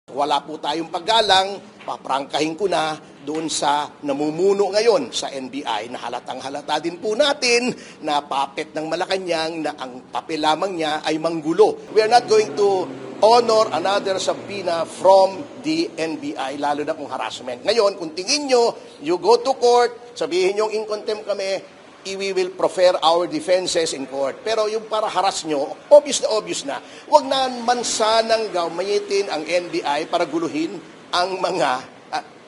Wala po tayong paggalang, paprangkahin ko na doon sa namumuno ngayon sa NBI na halatang halata din po natin na puppet ng Malacanang na ang papel lamang niya ay manggulo. We are not going to honor another subpoena from the NBI, lalo na kung harassment. Ngayon, kung tingin nyo, you go to court, sabihin nyo in contempt kami, we will prefer our defenses in court. Pero yung para harass nyo, obvious na. Huwag na man sanang gamitin ang NBI para guluhin ang mga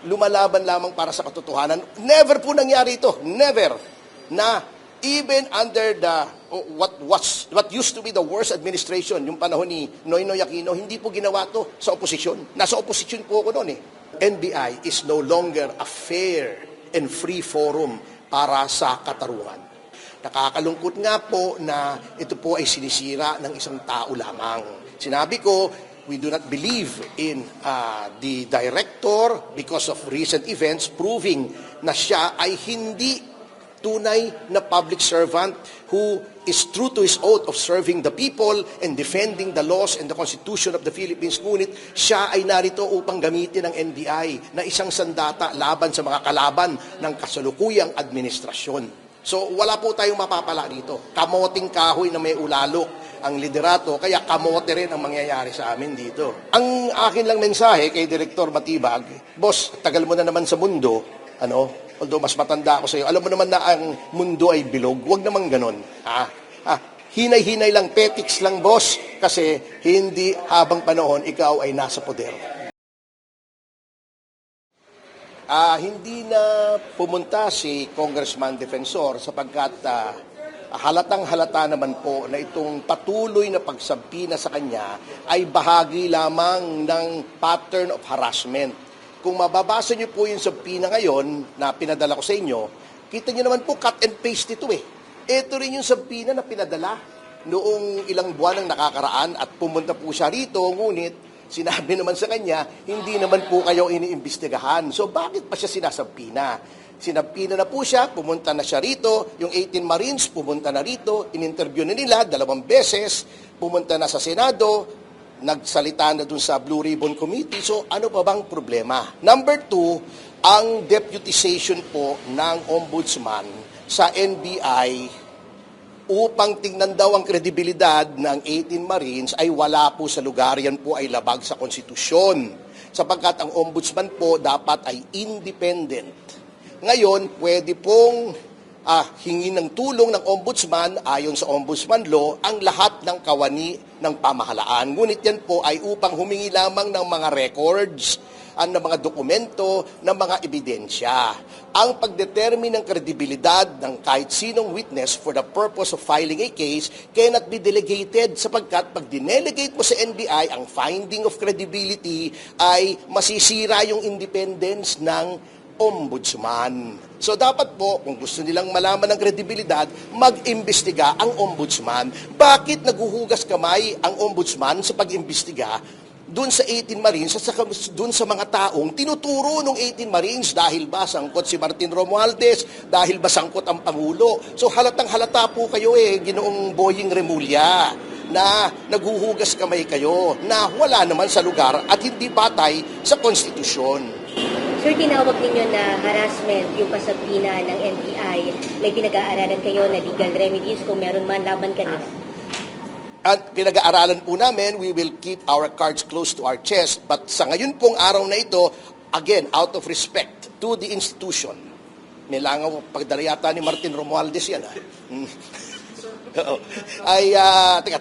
lumalaban lamang para sa katotohanan. Never po nangyari ito. Never. Na even under the what used to be the worst administration, yung panahon ni Noynoy Aquino, hindi po ginawa to sa oposisyon. Nasa oposisyon po ako noon eh. NBI is no longer a fair and free forum para sa katarungan. Nakakalungkot nga po na ito po ay sinisira ng isang tao lamang. Sinabi ko, we do not believe in the director because of recent events proving na siya ay hindi tunay na public servant who is true to his oath of serving the people and defending the laws and the Constitution of the Philippines. Ngunit siya ay narito upang gamitin ng NBI na isang sandata laban sa mga kalaban ng kasalukuyang administrasyon. So wala po tayong mapapala dito. Kamoting kahoy na may ulalok ang liderato, kaya kamote rin ang mangyayari sa amin dito. Ang akin lang mensahe kay Director Matibag, boss, tagal mo na naman sa mundo, although mas matanda ako sa iyo, alam mo naman na ang mundo ay bilog, huwag naman ganon. Hinay-hinay lang, petics lang, boss, kasi hindi habang panahon ikaw ay nasa poder. Hindi na pumunta si Congressman Defensor sapagkat halatang halata naman po na itong patuloy na pagsampina sa kanya ay bahagi lamang ng pattern of harassment. Kung mababasa niyo po yung sampina ngayon na pinadala ko sa inyo, kita niyo naman po cut and paste ito eh. Ito rin yung sampina na pinadala noong ilang buwan ang nakakaraan at pumunta po siya rito, ngunit sinabi naman sa kanya, hindi naman po kayo iniimbestigahan. So bakit pa siya sinasampina? Sinampina na po siya, pumunta na siya rito, yung 18 Marines pumunta na rito, in-interview na nila 2 beses, pumunta na sa Senado, nagsalita na dun sa Blue Ribbon Committee. So ano pa bang problema? Number 2, ang deputization po ng Ombudsman sa NBI upang tingnan daw ang kredibilidad ng 18 Marines ay wala po sa lugar. Yan po ay labag sa konstitusyon. Sapagkat ang Ombudsman po dapat ay independent. Ngayon, pwede pong hingin ng tulong ng Ombudsman ayon sa Ombudsman Law ang lahat ng kawani ng pamahalaan. Ngunit yan po ay upang humingi lamang ng mga records, ng mga dokumento, ng mga ebidensya. Ang pagdetermine ng kredibilidad ng kahit sinong witness for the purpose of filing a case cannot be delegated sapagkat pag dinelegate mo sa NBI, ang finding of credibility ay masisira yung independence ng Ombudsman. So dapat po, kung gusto nilang malaman ng kredibilidad, mag-imbestiga ang Ombudsman. Bakit naguhugas kamay ang Ombudsman sa pag-imbestiga doon sa 18 Marines at doon sa mga taong tinuturo ng 18 Marines? Dahil ba sangkot si Martin Romualdez? Dahil ba sangkot ang Pangulo? So halatang halata po kayo Ginoong Boying Remulla, na naguhugas kamay kayo na wala naman sa lugar at hindi batay sa konstitusyon. Sir, tinawag ninyo na harassment yung pasabina ng NBI. May pinag-aaralan kayo na legal remedies kung meron man laban kanina? At pinag-aaralan po namin, we will keep our cards close to our chest. But sa ngayon pong araw na ito, again, out of respect to the institution, may langaw pagdala yata ni Martin Romualdez yan.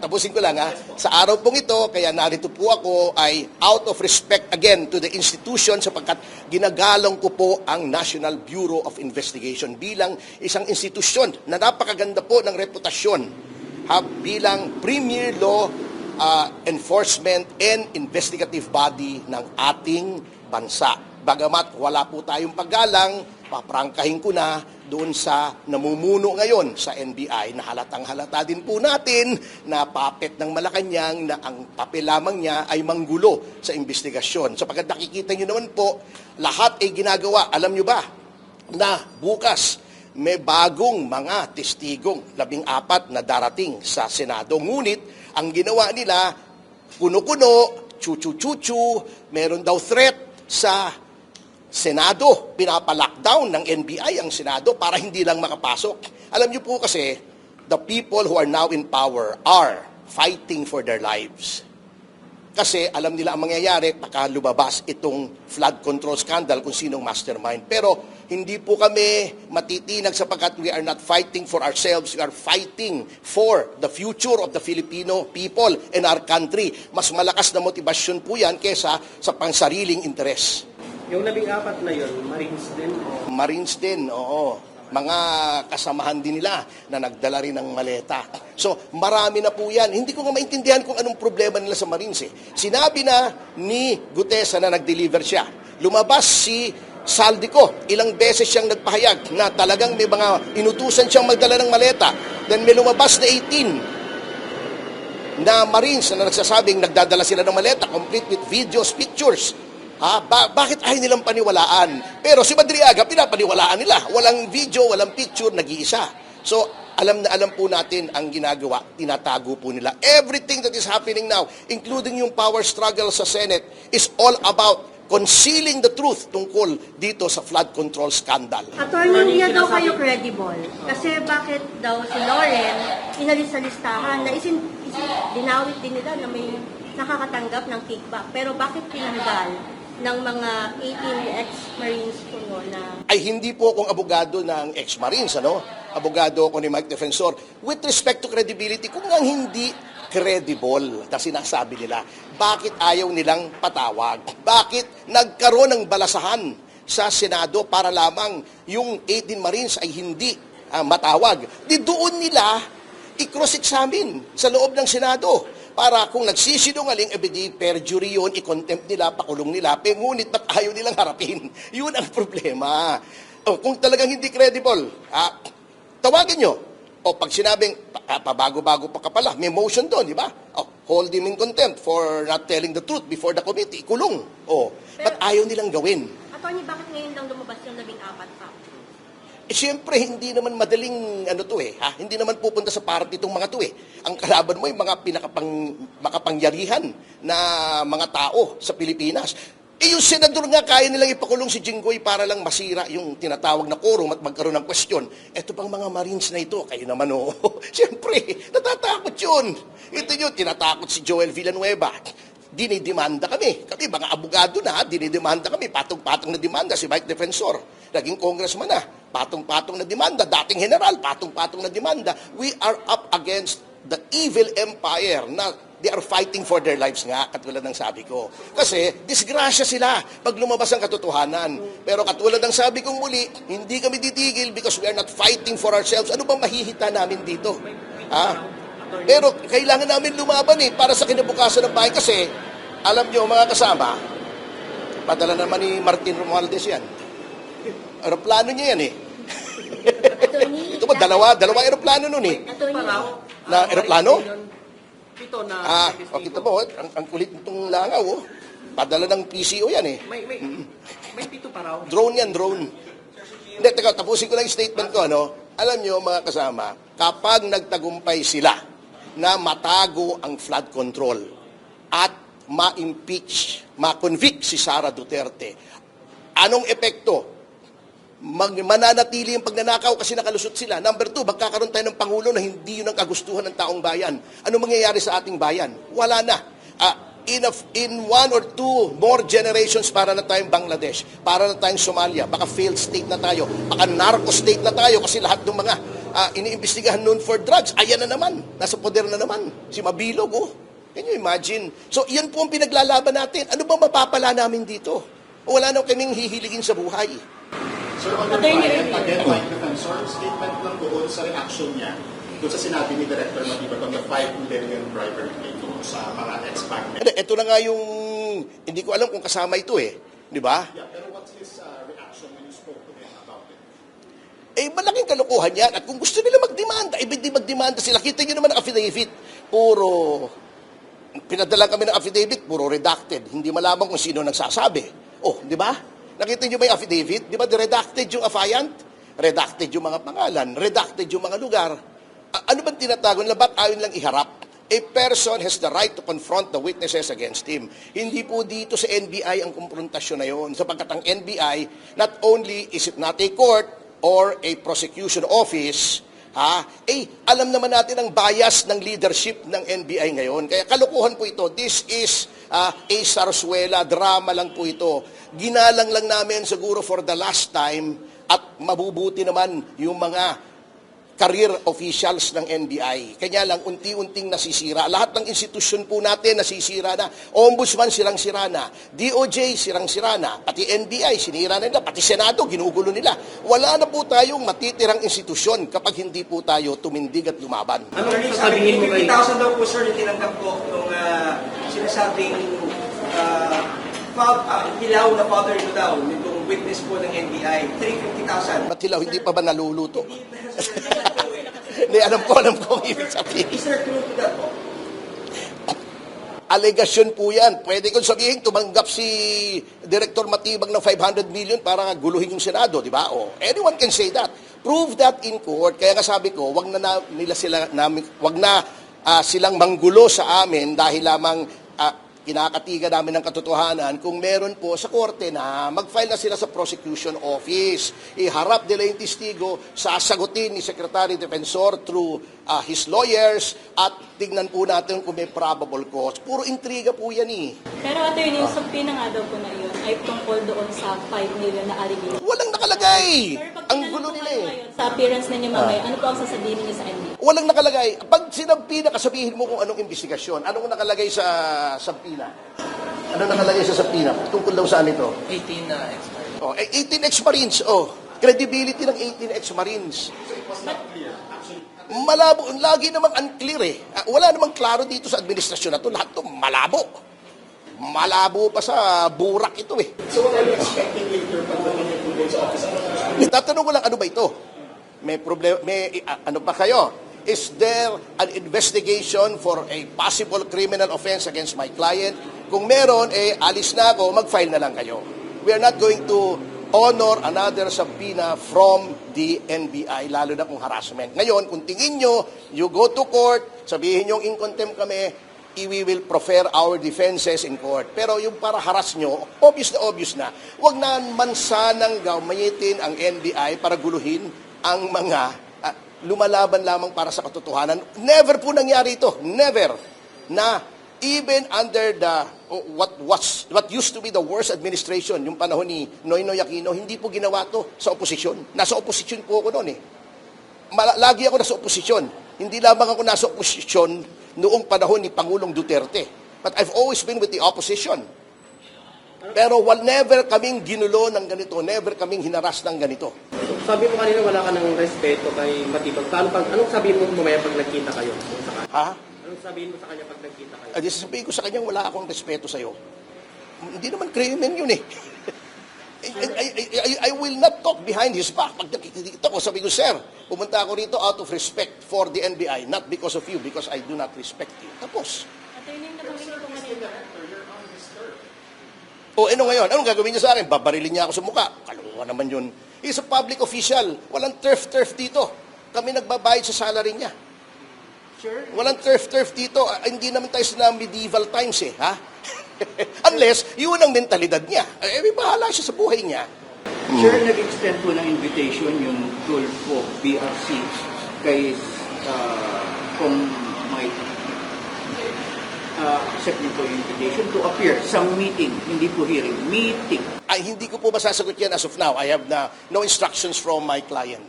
Tapusin ko lang Sa araw pong ito, kaya narito po ako ay out of respect again to the institution sapagkat ginagalang ko po ang National Bureau of Investigation bilang isang institusyon na napakaganda po ng reputasyon bilang premier law enforcement and investigative body ng ating bansa. Bagamat wala po tayong paggalang, paprangkahin ko na doon sa namumuno ngayon sa NBI na halatang halata din po natin na puppet ng Malacanang na ang papel lamang niya ay manggulo sa investigasyon. Sapagkat nakikita nyo naman po, lahat ay ginagawa. Alam nyo ba na bukas may bagong mga testigong 14 na darating sa Senado. Ngunit ang ginawa nila, kuno-kuno, chuchu-chuchu, meron daw threat sa Senado. Pinapa-lockdown ng NBI ang Senado para hindi lang makapasok. Alam niyo po kasi, the people who are now in power are fighting for their lives. Kasi alam nila ang mangyayari baka lumabas itong flood control scandal kung sinong mastermind. Pero hindi po kami matitinag sapagkat we are not fighting for ourselves. We are fighting for the future of the Filipino people and our country. Mas malakas na motibasyon po yan kesa sa pangsariling interes. Yung 14 na yun, Marines din o? Marines din, oo. Mga kasamahan din nila na nagdala rin ng maleta. So, marami na po yan. Hindi ko nga maintindihan kung anong problema nila sa Marines eh. Sinabi na ni Gutesa na nag-deliver siya. Lumabas si Saldico. Ilang beses siyang nagpahayag na talagang may mga inutusan siyang magdala ng maleta. Then may lumabas na 18 na Marines na nagsasabing nagdadala sila ng maleta complete with videos, pictures. Bakit ayaw nilang paniwalaan? Pero si Madriaga, pinapaniwalaan nila. Walang video, walang picture, nag-iisa. So, alam na alam po natin ang ginagawa, tinatago po nila. Everything that is happening now, including yung power struggle sa Senate, is all about concealing the truth tungkol dito sa flood control scandal. Attorney, hindi daw kayo credible. Kasi bakit daw si Lauren inalis sa listahan na dinawit din nila na may nakakatanggap ng kickback. Pero bakit tinanggal ng mga 18 ex-Marines po na... Ay hindi po akong abogado ng ex-Marines, ano? Abogado ako ni Mike Defensor. With respect to credibility, kung nga hindi credible na sinasabi nila, bakit ayaw nilang patawag? Bakit nagkaroon ng balasahan sa Senado para lamang yung 18 Marines ay hindi matawag? Di doon nila i-cross-examine sa loob ng Senado. Para kung nagsisinungaling, perjury yun, i-contempt nila, pakulong nila, ngunit ba't ayaw nilang harapin? Yun ang problema. Kung talagang hindi credible, tawagin nyo. Pag sinabing, pabago-bago pa ka pala, may motion doon, di ba? Hold him in contempt for not telling the truth before the committee, ikulong. Ba't ayaw nilang gawin? Attorney, bakit ngayon lang lumabas yung 14 pa? Siyempre, hindi naman madaling Hindi naman pupunta sa party itong mga to eh. Ang kalaban mo yung mga makapangyarihan na mga tao sa Pilipinas. Yung senador nga, kaya nilang ipakulong si Jinggoy para lang masira yung tinatawag na quorum at magkaroon ng question. Eto pang mga Marines na ito, kayo naman Siyempre, natatakot yun. Ito yun, tinatakot si Joel Villanueva. Dinidemanda kami. Kami, mga abogado na, dinidemanda kami. Patong-patong na demanda si Mike Defensor. Naging congressman na. Patong-patong na demanda. Dating general, patong-patong na demanda. We are up against the evil empire na they are fighting for their lives nga, katulad ng sabi ko. Kasi, disgrasya sila pag lumabas ang katotohanan. Pero katulad ng sabi kong muli, hindi kami titigil because we are not fighting for ourselves. Ano bang mahihita namin dito? Pero kailangan namin lumaban para sa kinabukasan ng bayan kasi alam nyo mga kasama, padala naman ni Martin Romualdez yan. Aeroplano niya yan Ito ba, dalawa aeroplano nun Na aeroplano? Ito na... kita mo, ang kulit nitong langaw Padala ng PCO yan May pito pa raw. Drone yan, drone. Hindi, teka, tapusin ko lang yung statement ko, Alam nyo mga kasama, kapag nagtagumpay sila na matago ang flood control at ma-impeach, ma-convict si Sara Duterte. Anong epekto? Mananatili yung pagnanakaw kasi nakalusot sila. Number 2, magkakaroon tayo ng Pangulo na hindi yun ang kagustuhan ng taong bayan. Ano mangyayari sa ating bayan? Wala na. In 1 or 2 more generations para na tayong Bangladesh, para na tayong Somalia, baka failed state na tayo, baka narco state na tayo kasi lahat ng mga iniimbestigahan noon for drugs, ayan na naman, nasa poder na naman, si Mabilog, Can you imagine? So, yan po ang pinaglalaban natin. Ano ba mapapala namin dito? Wala na kaming hihiligin sa buhay. Sir, on the file, again, Mike Defensor, statement lang doon sa reaction niya, doon sa sinabi ni Director Matibat on the 5 million bribery claim sa mga ex-partner. Ito na nga yung, hindi ko alam kung kasama ito Di ba? Yeah, pero what's his reaction when you spoke to him about it? Malaking kalokohan yan. At kung gusto nila magdemanda, di magdemanda sila. Kita nyo naman ang affidavit. Pinadala kami ng affidavit, puro redacted. Hindi malaman kung sino nagsasabi. Di ba? Nakita nyo ba yung affidavit? Di ba, redacted yung affiant? Redacted yung mga pangalan. Redacted yung mga lugar. Ano bang tinatago nila? Ba't ayaw nilang iharap A person has the right to confront the witnesses against him. Hindi po dito sa NBI ang konfrontasyon na yon. Sapagkat ang NBI, not only is it not a court or a prosecution office, alam naman natin ang bias ng leadership ng NBI ngayon. Kaya kalukuhan po ito. This is a sarsuela, drama lang po ito. Ginalang lang namin siguro for the last time at mabubuti naman yung mga career officials ng NBI. Kanya lang, unti-unting nasisira. Lahat ng institusyon po natin nasisira na. Ombudsman, sirang-sira na. DOJ, sirang-sira na. Pati NBI, sinira na nila. Pati Senado, ginugulo nila. Wala na po tayong matitirang institusyon kapag hindi po tayo tumindig at lumaban. Ano sasabihin mo kay... 50,000 daw po sir yung tinanggap ko nung sinasabing hilaw na father ko daw nitong witness po ng NBI. 350,000. Ba't hilaw, hindi pa ba naluluto? Hindi, alam ko ang ibig sabihin. Is there truth to that po? Alegasyon po yan. Pwede kong sabihin, tumanggap si Director Matibag ng 500 million para guluhin yung Senado, di ba? Anyone can say that. Prove that in court. Kaya nga sabi ko, wag na silang manggulo sa amin dahil lamang kinakatiga namin ng katotohanan kung meron po sa korte na mag-file na sila sa prosecution office. Iharap nila yung testigo, sasagutin ni Secretary Defensor through his lawyers at tignan po natin kung may probable cause. Puro intriga po yan eh. Pero attorney, yung subpoena nga daw po na yun ay tungkol doon sa 5 million na allegation. Walang nakalagay! Pero pag Ang tinanong gulo po nila kayo eh. ngayon sa appearance ninyo mamaya, ano po ang sasabihin ninyo sa NBI? Walang nakalagay. Pag sinagpina, kasabihin mo kung anong investigasyon. Anong nakalagay sa sampina? Ano nakalagay sa sampina? Tungkol daw saan ito? 18 ex-Marines. 18 ex-Marines. Credibility ng 18 ex-Marines. Malabo. Lagi namang unclear eh. Wala namang klaro dito sa administrasyon na to. Lahat to malabo. Malabo pa sa burak ito eh. So what are you expecting later pagdating yung tungkol sa office? Tatanong ko lang, ano ba ito? May problema, ano pa kayo? Is there an investigation for a possible criminal offense against my client? Kung meron, alis na ako, mag-file na lang kayo. We are not going to honor another subpoena from the NBI, lalo na kung harassment. Ngayon, kung tingin nyo, you go to court, sabihin nyo in contempt kami, we will prefer our defenses in court. Pero yung para harass nyo, obvious na. Huwag na man sanang gamitin ang NBI para guluhin ang mga lumalaban lamang para sa katotohanan. Never po nangyari ito. Never. Na even under the what used to be the worst administration, yung panahon ni Noynoy Aquino, hindi po ginawa to sa oposisyon. Nasa oposisyon po ako noon eh. Lagi ako nasa oposisyon. Hindi lamang ako nasa oposisyon noong panahon ni Pangulong Duterte. But I've always been with the opposition. Pero never kaming ginulo ng ganito, never kaming hinaras ng ganito. Sabi mo kanina wala ka ng respeto kay Matibag. Anong sabihin mo mamaya pag nagkita kayo? Ha? Anong sabihin mo sa kanya pag nagkita kayo? Sabihin ko sa kanya, wala akong respeto sa'yo. Hindi naman crimen yun eh. I will not talk behind his back. Pag nakikita ko, sabi ko, sir, pumunta ako rito out of respect for the NBI, not because of you, because I do not respect you. Tapos. Attorney, nabanggit ko kanina. Ano ngayon? Anong gagawin niya sa akin? Babarilin niya ako sa mukha. Kalokohan naman yun. He's a public official. Walang turf dito. Kami nagbabayad sa salary niya. Sure. Walang turf dito. Hindi naman tayo sa medieval times eh. Ha? Unless, yun ang mentalidad niya. May bahala siya sa buhay niya. Sir, nag-extend po ng invitation yung Tulfo BRC kay kung may accept niyo po yung invitation to appear sa meeting, hindi po hearing, meeting. Ay, hindi ko po masasagot yan as of now. I have no instructions from my client.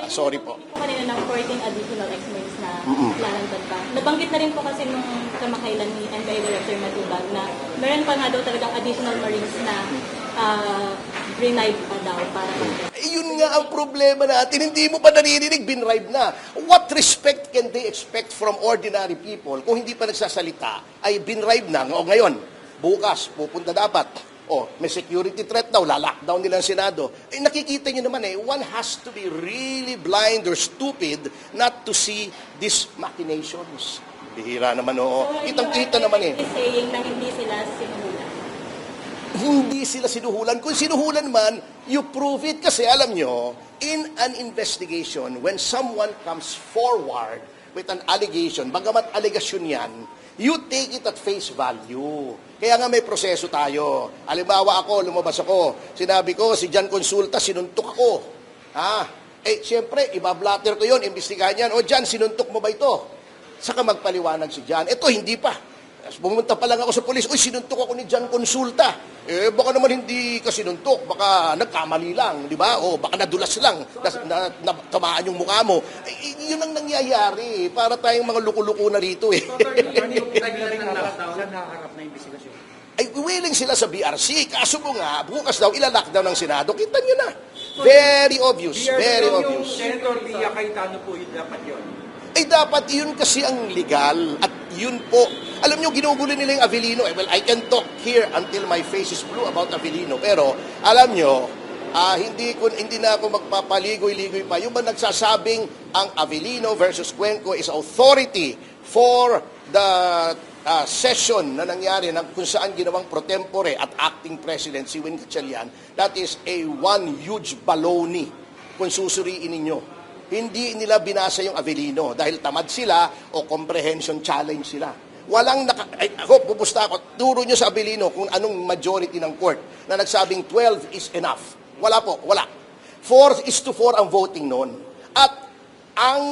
Sorry po. Kanina ng 14 additional ex-Marines na lalantad pa. Nabanggit na rin po kasi nung kamakailan ni NBI Director Matibag na meron pa nga daw talagang additional Marines na bribe pa daw para Yun nga ang problema natin. Hindi mo pa naririnig, binribe na. What respect can they expect from ordinary people kung hindi pa nagsasalita ay binribe na? O ngayon, bukas, pupunta dapat. May security threat daw, lalakdown nila ang Senado. Nakikita nyo naman one has to be really blind or stupid not to see these machinations. Bihira naman, Kitang-kita naman saying na hindi sila sinuhulan. Hindi sila sinuhulan. Kung sinuhulan man, you prove it. Kasi alam nyo, in an investigation, when someone comes forward with an allegation, bagamat allegation yan, you take it at face value. Kaya nga may proseso tayo. Halimbawa ako, lumabas ako, sinabi ko, si Jan Consulta, sinuntok ako. Siyempre, ibablatter ko yon, imbestigahan yan. O Jan, sinuntok mo ba ito? Saka magpaliwanag si Jan. Ito, hindi pa. Pumunta pa lang ako sa polis, uy, sinuntok ako ni Jan Consulta. Baka naman hindi ka sinuntok, baka nagkamali lang, di ba? O baka nadulas lang, tamaan yung mukha mo. Yun ang nangyayari. Para tayong mga luko-luko na rito eh. Saan nakaharap na investigasyon? Ay, willing sila sa BRC. Kaso mo nga, bukas daw, ilalockdown ng Senado. Kita nyo na. Very obvious. Very obvious. Senator Lia Cayetano po yun dapat yun. Dapat yun kasi ang legal at yun po. Alam nyo, ginugulo nila yung Avellino. Well, I can talk here until my face is blue about Avellino. Pero, alam nyo, hindi na ako magpapaligoy-ligoy pa. Yung ba nagsasabing ang Avellino versus Cuenco is authority for the session na nangyari kung saan ginawang pro tempore at acting president si Win Gatchalian, that is one huge baloney kung susuriin ninyo. Hindi nila binasa yung Avellino dahil tamad sila o comprehension challenge sila. Ako, pupusta ako, turo nyo sa Avellino kung anong majority ng court na nagsabing 12 is enough. Wala po, wala. 4-4 ang voting noon. At ang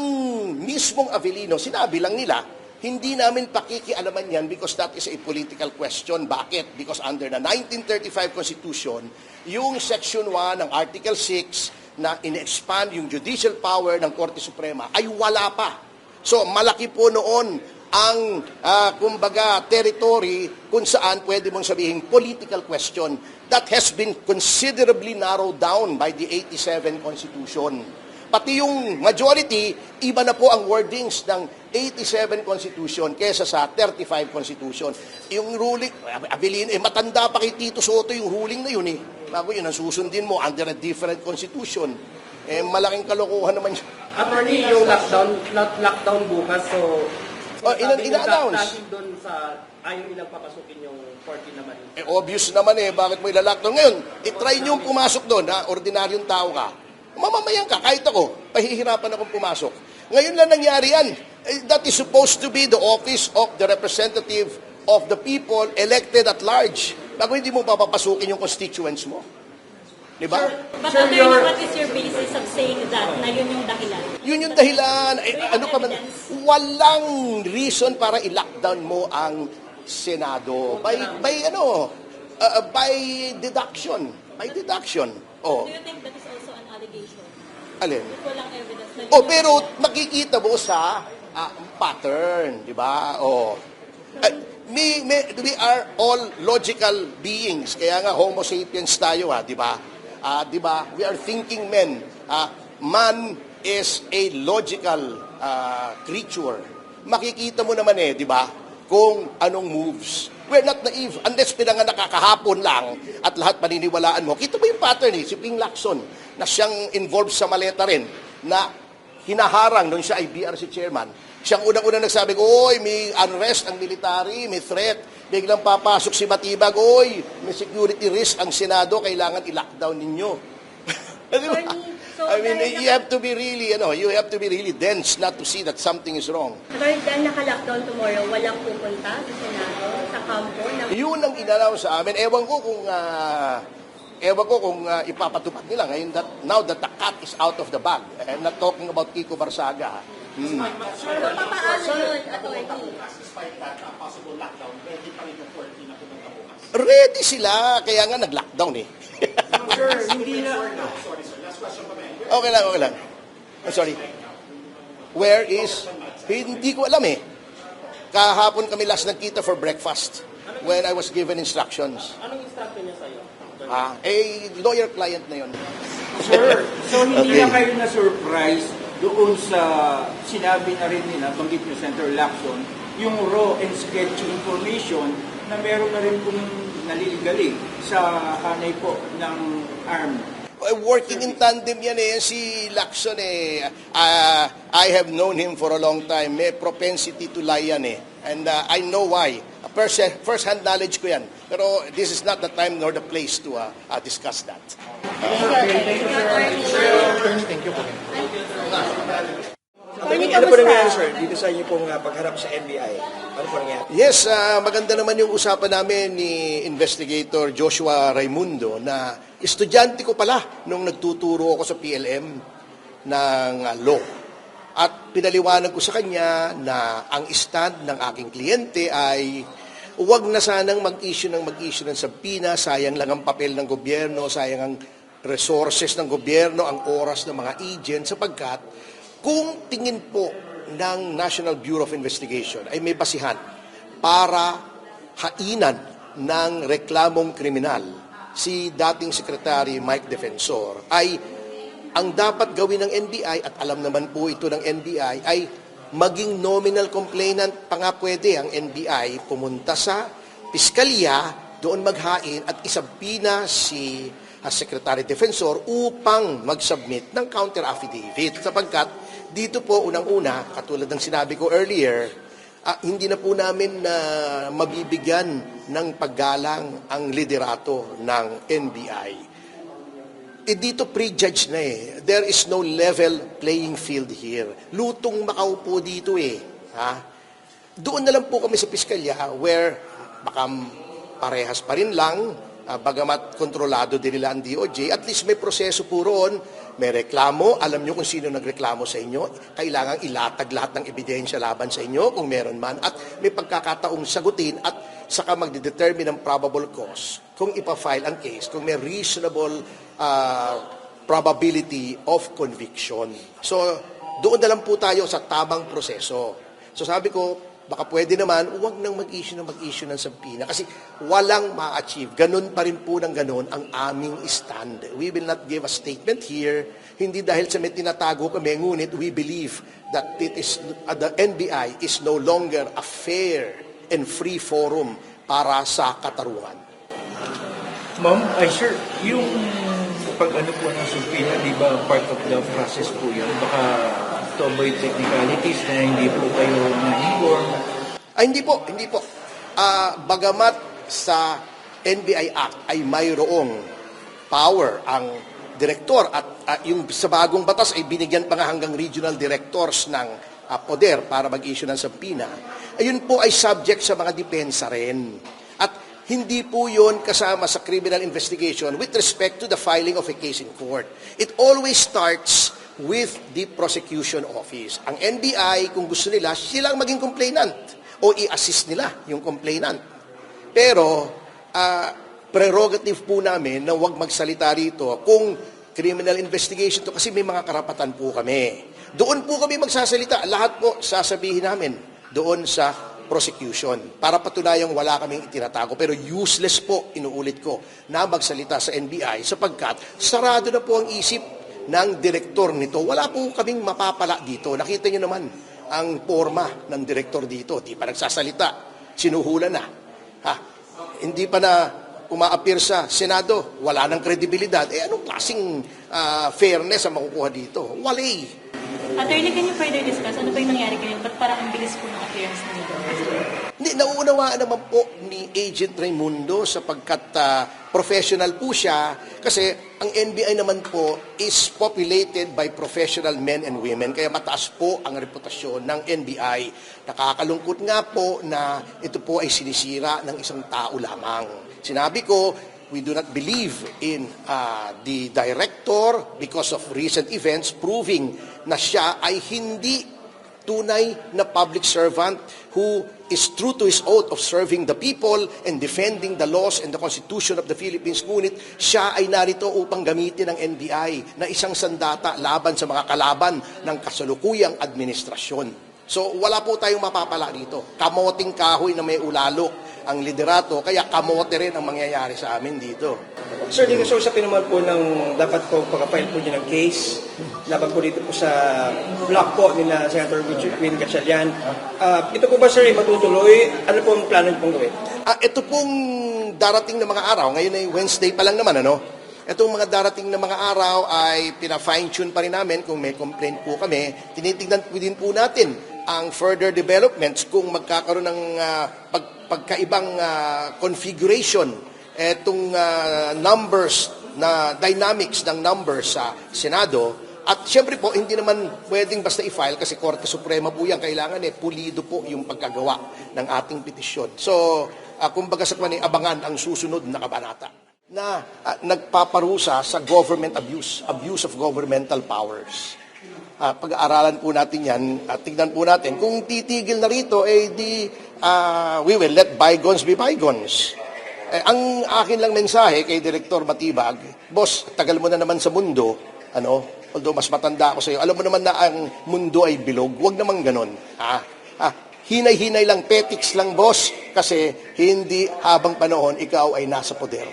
mismong Avellino, sinabi lang nila, hindi namin pakikialaman yan because that is a political question. Bakit? Because under the 1935 Constitution, yung Section 1 ng Article 6 na in-expand yung judicial power ng Korte Suprema ay wala pa. So, malaki po noon ang, kumbaga, territory kung saan pwede mong sabihin political question that has been considerably narrowed down by the 87 Constitution. Pati yung majority, iba na po ang wordings ng 87 Constitution kesa sa 35 Constitution. Yung ruling, Avellino, matanda pa kay Tito Soto yung ruling na yun eh. Bago yun, ang susundin mo under a different Constitution. Malaking kalokohan naman yun. Attorney, yung lockdown bukas, so ina-announce. doon sa ayaw nilang papasukin yung 40 naman. Obvious naman bakit mo ilalockdown ngayon? I-try nyo pumasok doon, ordinaryong tao ka. Mamamayan ka, kahit ako, pahihirapan akong pumasok. Ngayon lang nangyari yan. That is supposed to be the office of the representative of the people elected at large. Bago hindi mo papapasukin yung constituents mo. Diba? But attorney, what is your basis of saying that na yun yung dahilan? Yun yung dahilan. Ano ka man, walang reason para i-lockdown mo ang Senado. By deduction. By deduction. Oh. Do you think that is also an allegation? Alin? Walang evidence na Pero makikita mo sa pattern, di ba? We are all logical beings. Kaya nga homo sapiens tayo, di ba? Di ba? We are thinking men. Man is a logical creature. Makikita mo naman di ba? Kung anong moves. We're not naive. Unless pinanganak kahapon lang at lahat paniniwalaan mo. Kita mo yung pattern si Ping Lacson na siyang involved sa maleta rin na hinaharang nung siya ay BRC chairman. Siyang unang-unang nagsabi, oy, may unrest ang military, may threat. Biglang papasok si Matibag, oy, may security risk ang Senado, kailangan i-lockdown ninyo. Diba? I mean, you have to be really dense not to see that something is wrong. Dahil naka-lockdown tomorrow, walang pupunta sa Senado, sa kampo? Yun ang inalaw sa amin. Ewan ko kung ipapatupad nila ngayon now that the cat is out of the bag. I'm not talking about Kiko Barsaga. So, papaano yun, attorney? Despite that possible lockdown, ready pa rin yung 40 na pumunta bukas. Ready sila, kaya nga nag-lockdown Sir, hindi na... Sorry, sir. Last question pa rin. Okay lang. I'm sorry. Where is... Hindi ko alam Kahapon kami last nagkita for breakfast when I was given instructions. Anong instruction niya sa'yo? Lawyer-client na yun. Sir, so hindi Okay. na kayo na-surprise doon sa sinabi na rin nila, banggit niyo, Senator Lacson, yung raw and sketchy information na meron na rin pong naliligalig sa hanay po ng army. Working in tandem yan si Lacson I have known him for a long time. May propensity to lie yan And I know why. First-hand knowledge ko yan. Pero this is not the time nor the place to discuss that. Thank you, sir. Thank you po. Attorney, Ano po nangyari, kamusta? sir, dito sa inyo pong pagharap sa NBI? Ano po nangyari? Yes, maganda naman yung usapan namin ni Investigator Joshua Raimundo na estudyante ko pala nung nagtuturo ako sa PLM ng law. At pinaliwanag ko sa kanya na ang stand ng aking kliyente ay huwag na sanang mag-issue ng subpoena, sayang lang ang papel ng gobyerno, sayang ang resources ng gobyerno, ang oras ng mga agent, sapagkat kung tingin po ng National Bureau of Investigation ay may basihan para hainan ng reklamong kriminal si dating Secretary Mike Defensor, ay ang dapat gawin ng NBI, at alam naman po ito ng NBI, ay maging nominal complainant pa nga pwede ang NBI pumunta sa piskalya, doon maghain at isabina si Secretary Defensor upang mag-submit ng counter affidavit, sapagkat dito po unang-una, katulad ng sinabi ko earlier, hindi na po namin mabibigyan ng paggalang ang liderato ng NBI. Dito prejudge na eh. There is no level playing field here. Lutong Macau po dito eh. Doon na lang po kami sa piskalya where baka parehas pa rin lang, bagamat kontrolado din nila ang DOJ, at least may proseso po roon, may reklamo, alam nyo kung sino nagreklamo sa inyo, kailangang ilatag lahat ng ebidensya laban sa inyo kung meron man, at may pagkakataong sagutin at saka magdedetermine ng probable cause kung ipa-file ang case, kung may reasonable probability of conviction. So, doon na lang po tayo sa tamang proseso. So sabi ko, baka pwede naman, huwag nang mag-issue ng subpoena kasi walang ma-achieve. Ganun pa rin po ng ganun ang aming stand. We will not give a statement here, hindi dahil sa may tinatago kami, ngunit we believe that the NBI is no longer a fair and free forum para sa katarungan. Ma'am, sir, yung pag-ano po ng subpoena, di ba part of the process po yun? Baka to avoid technicalities na hindi po kayo na-inform. Hindi po. Bagamat sa NBI Act ay mayroong power ang direktor at yung sa bagong batas ay binigyan pa nga hanggang regional directors ng poder para mag-issue ng subpoena. Ayun po ay subject sa mga depensa rin. At hindi po yun kasama sa criminal investigation with respect to the filing of a case in court. It always starts with the prosecution office. Ang NBI, kung gusto nila, silang maging complainant o i-assist nila yung complainant. Pero, prerogative po namin na huwag magsalita rito kung criminal investigation to kasi may mga karapatan po kami. Doon po kami magsasalita. Lahat po sasabihin namin doon sa prosecution para patunayang wala kaming itinatago. Pero useless po, inuulit ko, na magsalita sa NBI sapagkat sarado na po ang isip ng direktor nito. Wala po kaming mapapala dito. Nakita nyo naman ang forma ng direktor dito. Di pa nagsasalita. Sinuhula na. Hindi pa na umaapir sa Senado. Wala ng kredibilidad. Anong klaseng fairness ang makukuha dito? Wala. Attorney, can you further discuss ano ba yung nangyari kanina? Ba't parang ang bilis po ng appearance na nito? Hindi, nauunawaan naman po ni Agent Raimundo sapagkat professional po siya kasi ang NBI naman po is populated by professional men and women kaya mataas po ang reputasyon ng NBI. Nakakalungkot nga po na ito po ay sinisira ng isang tao lamang. Sinabi ko, we do not believe in the director because of recent events proving na siya ay hindi tunay na public servant who is true to his oath of serving the people and defending the laws and the Constitution of the Philippines. Ngunit siya ay narito upang gamitin ng NBI na isang sandata laban sa mga kalaban ng kasalukuyang administrasyon. So wala po tayong mapapala dito. Kamoting kahoy na may ulalok ang liderato, kaya kamote rin ang mangyayari sa amin dito. Sir, dito sa usapin naman po ng dapat po pagka-file po niyo ng case, laban po dito po sa block po ni na Senator Win Gatchalian. Ito po ba, sir, ay matutuloy? Ano po ang plano niyo pong gawin? Ito pong darating na mga araw, ngayon ay Wednesday pa lang naman, ano? Itong mga darating na mga araw ay pina-fine-tune pa rin namin kung may complaint po kami. Tinitingnan po din po natin ang further developments kung magkakaroon ng pagkaibang configuration etong numbers na dynamics ng numbers sa Senado At siyempre po, hindi naman pwedeng basta i-file kasi Korte Suprema po yan. Kailangan pulido po yung pagkagawa ng ating petisyon. So, kumbaga sa kanya, abangan ang susunod na kabanata na nagpaparusa sa government abuse of governmental powers. Pag-aaralan po natin yan at tignan po natin. Kung titigil na rito, we will let bygones be bygones. Ang akin lang mensahe kay Director Matibag, boss, tagal mo na naman sa mundo, although mas matanda ako sa iyo, alam mo naman na ang mundo ay bilog, huwag naman ganon. Hinay-hinay lang, petics lang, boss, kasi hindi habang panahon ikaw ay nasa poder.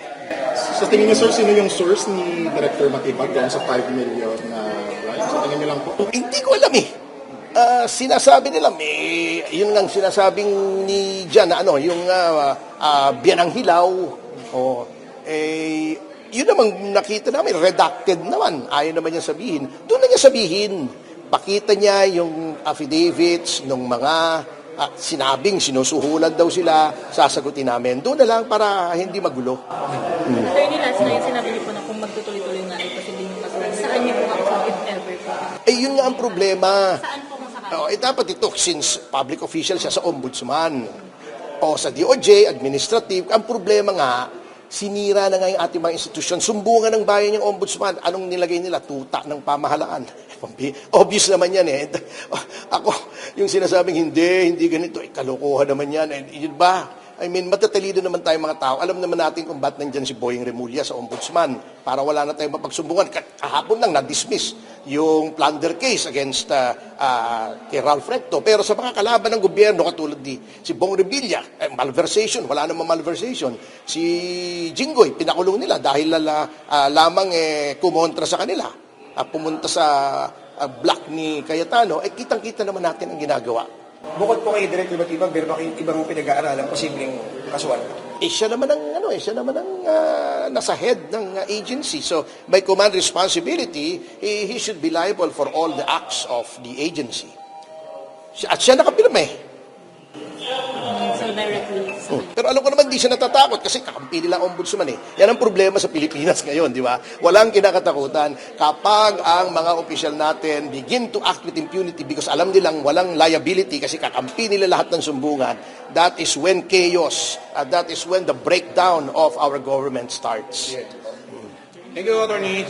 Sa tingin niyo, sir, sino yung source ni Director Matibag doon sa 5 million na bribe? Sa tingin niyo lang po? Hindi ko alam sinasabi nila, yun lang sinasabing ni Jan na yung biyanang hilaw. Yun namang nakita namin, redacted naman. Ayaw naman niya sabihin. Doon na niya sabihin. Pakita niya yung affidavits ng mga sinabing sinusuhulan daw sila, sasagutin namin. Doon na lang para hindi magulo. Attorney, last night, sinabi niyo po na kung magtutuloy-tuloy nga ay posibleng yung kaso. Saan niyo po ako, if ever po? Yun nga ang problema. Saan po masakali? Dapat ito, since public official siya sa ombudsman o sa DOJ, administrative, ang problema nga, sinira na nga yung ating mga institusyon. Sumbungan ng bayan yung ombudsman. Anong nilagay nila? Tuta ng pamahalaan. Obvious naman yan Ako, yung sinasabing hindi ganito, kalokohan naman yan. Yun ba? Matatalino naman tayo mga tao. Alam naman natin kung ba't nandyan si Boying Remulla sa ombudsman para wala na tayong mapagsumbungan. Kahapon lang na-dismiss yung plunder case against kay Ralph Recto. Pero sa mga kalaban ng gobyerno, katulad ni si Bong Revilla, malversation, wala namang malversation. Si Jinggoy, pinakulong nila dahil lamang kumontra sa kanila. Pumunta sa block ni Cayetano, kitang-kita naman natin ang ginagawa. Bukod po kay Director Matibag, meron ba kayong ibang pinag-aaralan posibleng kasuhan? Siya naman ang nasa head ng agency. So, by command responsibility, he should be liable for all the acts of the agency. At siya nakapirme. So, directly. Pero alam ko naman, di siya natatakot kasi kakampi nila ang ombudsman Yan ang problema sa Pilipinas ngayon, di ba? Walang kinakatakutan kapag ang mga opisyal natin begin to act with impunity because alam nilang walang liability kasi kakampi nila lahat ng sumbungan. That is when chaos, that is when the breakdown of our government starts. Thank you, Attorney.